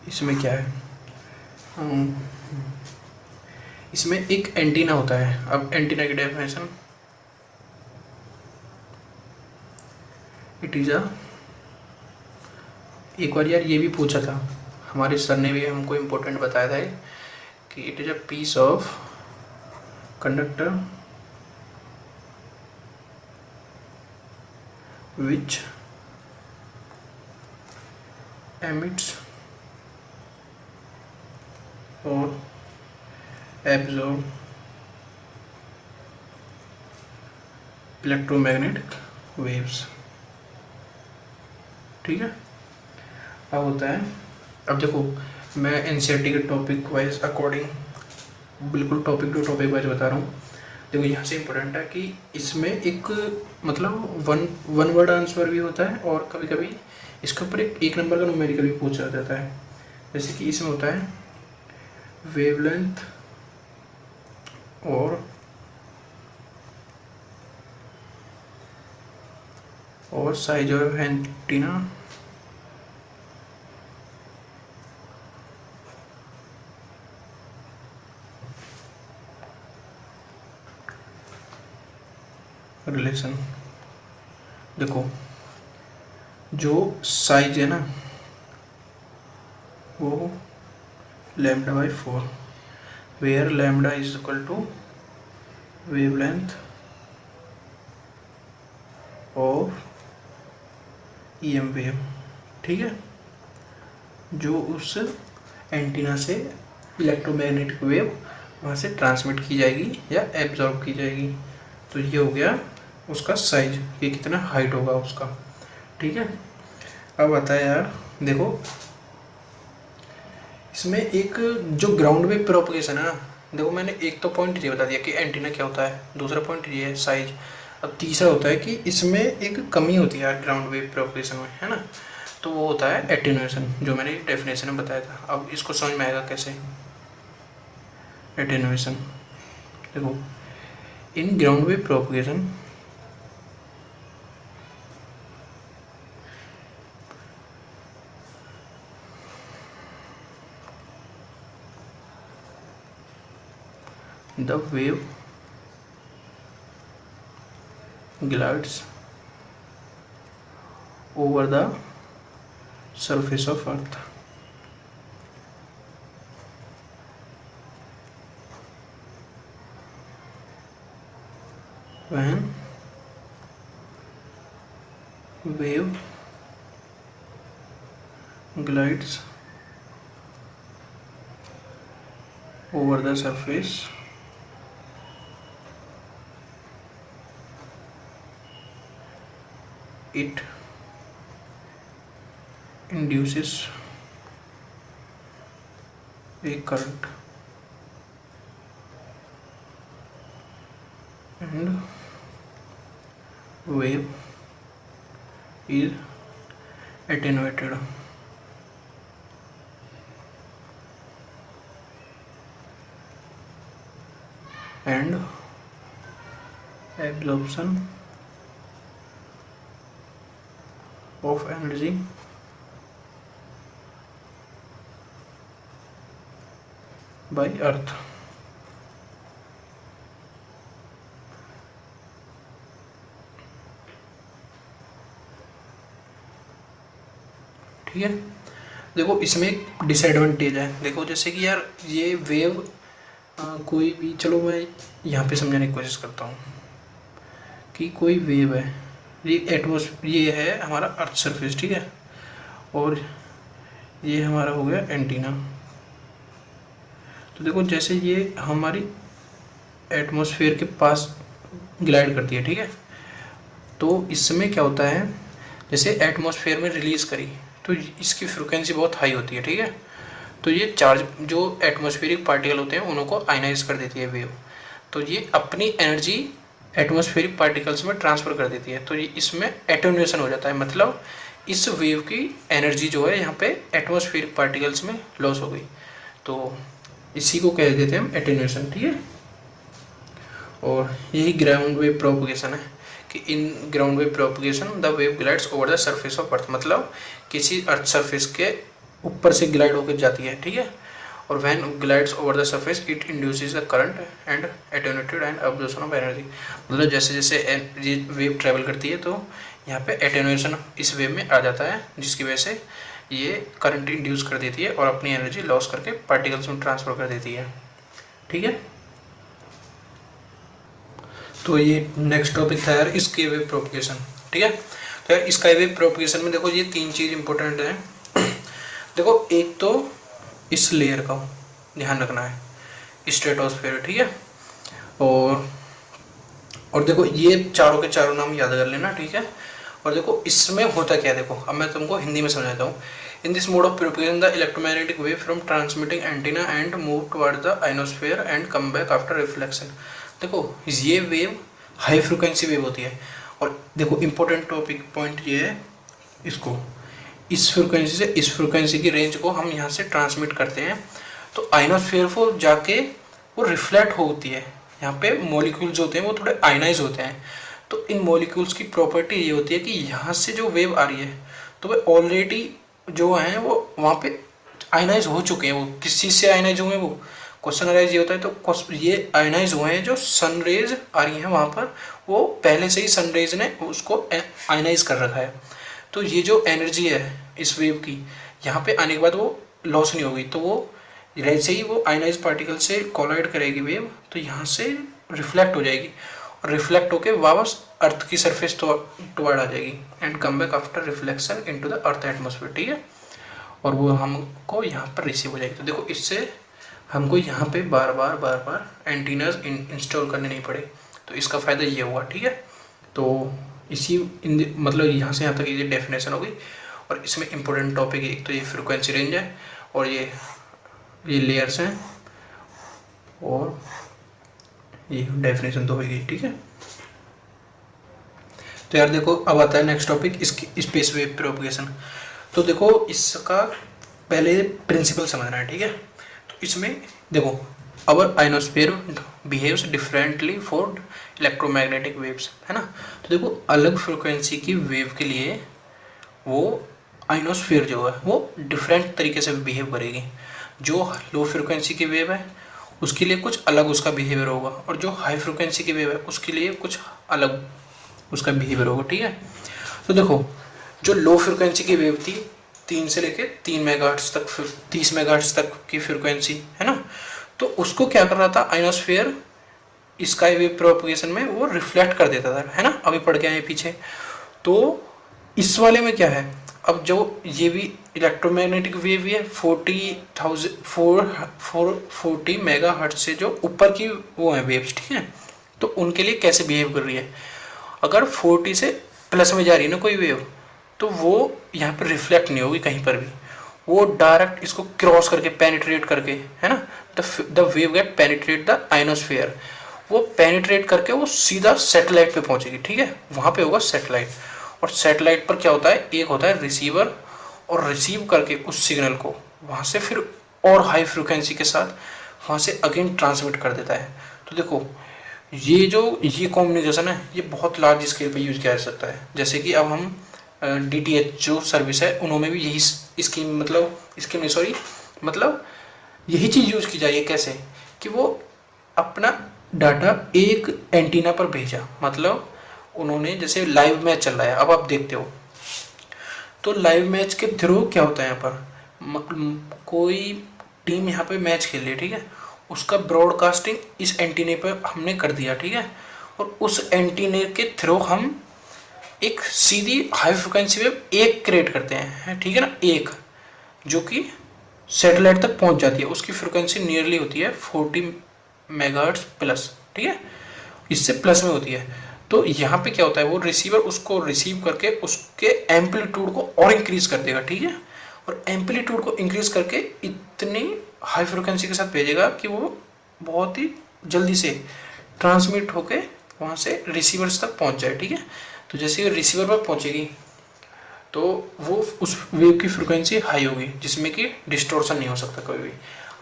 इसमें क्या है, इसमें एक एंटीना होता है। अब एंटीना की डेफिनेशन, इट इज अ, एक बार यार ये भी पूछा था हमारे सर ने भी, हमको इम्पोर्टेंट बताया था कि it is a piece of conductor which emits or absorb electromagnetic waves. ठीक है, अब होता है, अब देखो मैं एनसीईआरटी के टॉपिक वाइज अकॉर्डिंग बिल्कुल टॉपिक टू टॉपिक वाइज बता रहा हूँ। देखो यहाँ से इम्पोर्टेंट है कि इसमें एक मतलब वन वर्ड आंसर भी होता है और कभी कभी इसके ऊपर एक नंबर का न्यूमेरिकल भी पूछा जाता है। जैसे कि इसमें होता है वेवलेंथ और साइज ऑफ एंटीना रिलेशन। देखो जो साइज है ना वो lambda by 4, where lambda is equal to wavelength of EM wave. ठीक है, जो उस एंटीना से इलेक्ट्रोमैग्नेटिक वेव वहाँ से ट्रांसमिट की जाएगी या एब्जॉर्ब की जाएगी। तो ये हो गया उसका साइज, ये कितना हाइट होगा उसका। ठीक है, अब आता है यार देखो इसमें एक जो ग्राउंड वेव प्रोपगेशन है ना, देखो मैंने एक तो पॉइंट ये बता दिया कि एंटीना क्या होता है, दूसरा पॉइंट ये है साइज। अब तीसरा होता है कि इसमें एक कमी होती है यार ग्राउंड वेव प्रोपगेशन में, है ना, तो वो होता है एटेन्यूएशन, जो मैंने डेफिनेशन में बताया था। अब इसको समझ में आएगा कैसे एटेन्यूएशन। देखो in ground wave propagation the wave glides over the surface of earth when wave glides over the surface it induces a current and wave is attenuated. And absorption of energy by earth. ठीक है, देखो इसमें एक disadvantage है। देखो जैसे कि यार ये वेव कोई भी, चलो मैं यहाँ पे समझाने की कोशिश करता हूँ कि कोई वेव है, ये एटमॉस्फेयर, ये है हमारा अर्थ सरफेस, ठीक है, और ये हमारा हो गया एंटीना। तो देखो जैसे ये हमारी एटमॉस्फेयर के पास ग्लाइड करती है, ठीक है, तो इसमें क्या होता है, जैसे एटमॉस्फेयर में रिलीज करी तो इसकी फ्रिक्वेंसी बहुत हाई होती है, ठीक है, तो ये चार्ज जो एटमॉस्फेरिक पार्टिकल होते हैं उनको आयनाइज कर देती है वेव, तो ये अपनी एनर्जी एटमॉस्फेरिक पार्टिकल्स में ट्रांसफ़र कर देती है, तो ये इसमें एटेन्यूएशन हो जाता है, मतलब इस वेव की एनर्जी जो है यहाँ पे एटमॉस्फेरिक पार्टिकल्स में लॉस हो गई, तो इसी को कह देते हैं हम एटेन्यूएशन। ठीक है, और यही ग्राउंड वेव प्रोपगेशन है कि in ground wave propagation the wave glides over the surface of earth, मतलब किसी अर्थ सरफेस के ऊपर से ग्लाइड होकर जाती है, ठीक है। और when glides over the surface it induces the current and attenuated and absorption of energy, मतलब जैसे जैसे ये वेव ट्रेवल करती है तो यहाँ पे एटेन्यूएशन इस वेव में आ जाता है, जिसकी वजह से ये करंट इंड्यूस कर देती है और अपनी एनर्जी लॉस करके पार्टिकल्स में ट्रांसफर कर देती है, ठीक है। तो ये नेक्स्ट टॉपिक था यार स्काई वेव प्रोपगेशन, ठीक है। तो यार स्काई वेव प्रोपगेशन में देखो ये 3 चीज़ इंपॉर्टेंट है। देखो एक तो इस लेयर का ध्यान रखना है, स्ट्रेटोस्फेयर, ठीक है। और देखो ये चारों के चारों नाम याद कर लेना, ठीक है। और देखो इसमें होता क्या है, देखो अब मैं तुमको हिंदी में समझाता हूँ। In this mode of propagation the electromagnetic wave from transmitting antenna and move towards the ionosphere and come back after reflection. देखो ये वेव हाई फ्रिक्वेंसी वेव होती है। और देखो इंपॉर्टेंट टॉपिक पॉइंट ये है, इसको इस फ्रिक्वेंसी से इस फ्रिक्वेंसी की रेंज को हम यहाँ से ट्रांसमिट करते हैं तो आयनोस्फेयर को जाके वो रिफ्लेक्ट होती है। यहाँ पे मॉलिक्यूल्स होते हैं वो थोड़े आयनाइज होते हैं, तो इन मॉलिक्यूल्स की प्रॉपर्टी ये होती है कि यहाँ से जो वेव आ रही है तो वे ऑलरेडी जो हैं वो वहाँ पे आयनाइज हो चुके हैं। वो किस चीज़ से आयनाइज हुए हैं, वो क्वेश्चन अराइज ये होता है। तो ये आयनाइज हुए हैं, जो सनरेज आ रही हैं वहाँ पर वो पहले से ही सनरेज ने उसको आयनाइज कर रखा है। तो ये जो एनर्जी है इस वेव की यहाँ पे आने के बाद वो लॉस नहीं होगी, तो वो जैसे ही वो आयनाइज पार्टिकल से कोलाइड करेगी वेव तो यहाँ से रिफ्लेक्ट हो जाएगी और रिफ्लेक्ट होके वापस अर्थ की सरफेस टुवर्ड आ जाएगी and come back after reflection into the earth atmosphere, ठीक है। और वो हमको यहाँ पर रिसीव हो जाएगी। तो देखो इससे हमको यहाँ पे बार बार एंटीनाज इंस्टॉल करने नहीं पड़े, तो इसका फ़ायदा ये हुआ, ठीक है। तो इसी मतलब यहाँ से यहाँ तक ये डेफिनेशन हो गई। और इसमें इंपॉर्टेंट टॉपिक एक तो ये फ्रिक्वेंसी रेंज है और ये लेयर्स हैं और ये डेफिनेशन तो हो गई, ठीक है। तो यार देखो अब आता है नेक्स्ट टॉपिक इसकी स्पेस वेव प्रोपगेशन। तो देखो इसका पहले प्रिंसिपल समझना है, ठीक है। तो इसमें देखो our ionosphere behaves differently for electromagnetic waves, है ना। तो देखो अलग फ्रिक्वेंसी की वेव के लिए वो आयनोस्फीयर जो है वो डिफरेंट तरीके से बिहेव करेगी। जो लो फ्रिक्वेंसी की वेव है उसके लिए कुछ अलग उसका बिहेवियर होगा और जो हाई फ्रिक्वेंसी की वेव है उसके लिए कुछ अलग उसका बिहेवियर होगा, ठीक है। तो देखो जो लो फ्रिक्वेंसी की वेव थी 3 से लेके 3 मेगाहर्ट्ज तक 30 मेगाहर्ट्ज तक की फ्रिक्वेंसी, है ना। तो उसको क्या कर रहा था आयनोस्फीयर स्काई वेव प्रोपगेशन में वो रिफ्लेक्ट कर देता था, है ना। अभी पढ़ के आए पीछे। तो इस वाले में क्या है, अब जो ये भी इलेक्ट्रोमैग्नेटिक वेव है 40 मेगाहर्ट्ज से जो ऊपर की वो है वेव्स, ठीक है। तो उनके लिए कैसे बिहेव कर रही है, अगर 40 से प्लस में जा रही है ना कोई वेव तो वो यहाँ पर रिफ्लेक्ट नहीं होगी कहीं पर भी, वो डायरेक्ट इसको क्रॉस करके पेनिट्रेट करके, है ना, the wave get penetrate the ionosphere, वो पेनिट्रेट करके वो सीधा सैटेलाइट पे पहुंचेगी, ठीक है। वहाँ पे होगा सैटेलाइट। और सैटेलाइट पर क्या होता है, एक होता है रिसीवर और रिसीव करके उस सिग्नल को वहाँ से फिर और हाई फ्रिक्वेंसी के साथ वहाँ से अगेन ट्रांसमिट कर देता है। तो देखो ये कम्युनिकेशन है ये बहुत लार्ज स्केल पे यूज़ किया जा सकता है। जैसे कि अब हम DTH जो सर्विस है उन्होंने भी यही स्कीम मतलब यही चीज़ यूज़ की जाएगी। कैसे कि वो अपना डाटा एक एंटीना पर भेजा, मतलब उन्होंने जैसे लाइव मैच चल रहा है अब आप देखते हो, तो लाइव मैच के थ्रू क्या होता है यहाँ पर कोई टीम यहाँ पे मैच खेल रही है, ठीक है, उसका ब्रॉडकास्टिंग इस एंटीने पर हमने कर दिया, ठीक है। और उस एंटीने के थ्रू हम एक सीधी हाई फ्रिक्वेंसी वेव एक क्रिएट करते हैं, ठीक है ना, एक जो कि सैटेलाइट तक पहुंच जाती है। उसकी फ्रिक्वेंसी नियरली होती है 40 मेगाहर्ट्ज प्लस, ठीक है, इससे प्लस में होती है। तो यहाँ पे क्या होता है वो रिसीवर उसको रिसीव करके उसके एम्पलीट्यूड को और इंक्रीज कर देगा, ठीक है। और एम्पलीट्यूड को इंक्रीज करके इतनी हाई फ्रिक्वेंसी के साथ भेजेगा कि वो बहुत ही जल्दी से ट्रांसमिट होके वहाँ से रिसीवर्स तक पहुँच जाए, ठीक है। तो जैसे ही रिसीवर पर पहुँचेगी तो वो उस वेव की फ्रिक्वेंसी हाई होगी जिसमें कि डिस्टॉर्शन नहीं हो सकता कोई भी।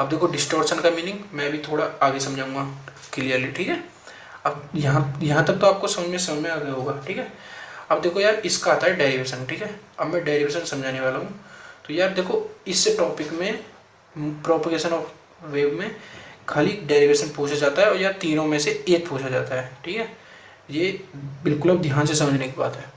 अब देखो डिस्टॉर्शन का मीनिंग मैं भी थोड़ा आगे समझाऊंगा क्लियरली, ठीक है। अब यहाँ तक तो आपको समझ में आ गया होगा, ठीक है। अब देखो यार, इसका आता है डेरिवेशन, ठीक है। अब मैं डेरिवेशन समझाने वाला हूँ। तो यार देखो, इस टॉपिक में प्रोपगेशन ऑफ वेव में खाली डेरिवेशन पूछा जाता है, और या तीनों में से एक पूछा जाता है, ठीक है। ये बिल्कुल अब ध्यान से समझने की बात है।